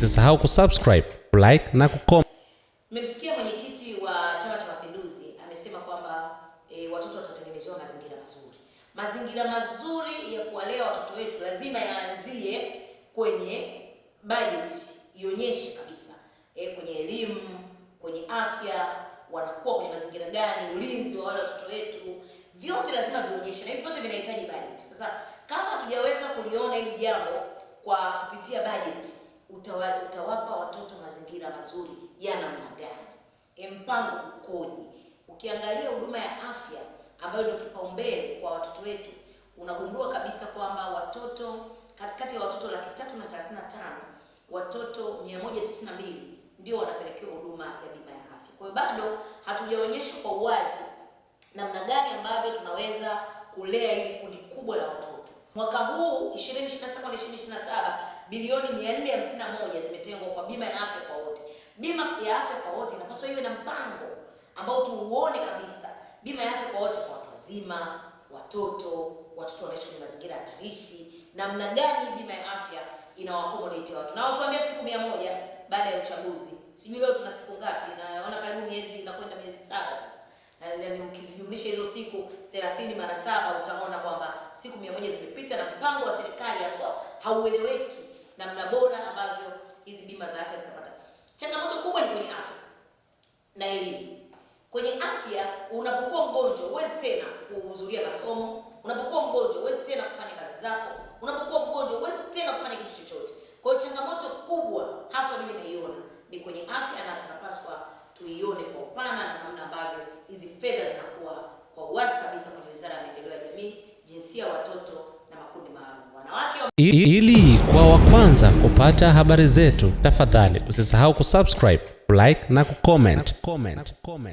usisahau kusubscribe, like na kucomment. Mmemsikia mwenyekiti wa Chama cha Mapinduzi amesema kwamba watoto watatengenezewa mazingira mazuri. Mazingira mazuri ya kuwalea watoto wetu lazima yaanzie kwenye budget, ionyeshe kabisa kwenye elimu, kwenye afya, wanakuwa kwenye mazingira gani, ulinzi wa wale watoto wetu, vyote lazima vionyeshe, na hivi vyote vinahitaji budget. Sasa kama hatujaweza kuliona hili jambo kwa kupitia budget, utawapa watoto mazingira mazuri ya namna gani? Mpango ukoje? Ukiangalia huduma ya afya ambayo ndio kipaumbele kwa watoto wetu, unagundua kabisa kwamba watoto katikati ya watoto 335,000 watoto 192 ndio wanapelekewa huduma ya bima ya afya. Kwa hiyo bado hatujaonyesha kwa uwazi namna gani ambavyo tunaweza kulea hili kundi kubwa la watoto. Mwaka huu 2026-2027 bilioni 451 zimetengwa kwa bima ya afya kwa wote. Bima ya afya kwa wote inapaswa iwe na mpango ambao tuuone kabisa. Bima ya afya kwa wote, kwa watu wazima, watoto wanaishi kwenye mazingira hatarishi, namna gani bima ya afya inawaaccommodate watu. Na watuambia siku 100 baada ya uchaguzi. Sijui leo tuna siku ngapi? Naona karibu miezi inakwenda miezi 7 sasa. Na ukizijumlisha hizo siku 30 mara 7 utaona kwamba siku 100 zimepita na mpango wa serikali haswa haueleweki namna bora ambavyo hizi bima za afya zitapata. Changamoto kubwa ni kwenye afya na elimu. Kwenye afya, unapokuwa mgonjwa huwezi tena kuhudhuria masomo, unapokuwa mgonjwa huwezi tena kufanya kazi zako, unapokuwa mgonjwa huwezi tena kufanya kitu chochote. Kwa hiyo changamoto kubwa hasa mimi naiona ni kwenye afya, na tunapaswa tuione kwa upana na namna ambavyo hizi fedha zinakuwa kwa uwazi kabisa kwenye Wizara ya Maendeleo ya Jamii, Jinsia, Watoto na Makundi Maalum. Wanawake Ili kwa wa kwanza kupata habari zetu, tafadhali usisahau kusubscribe, like na kucomment.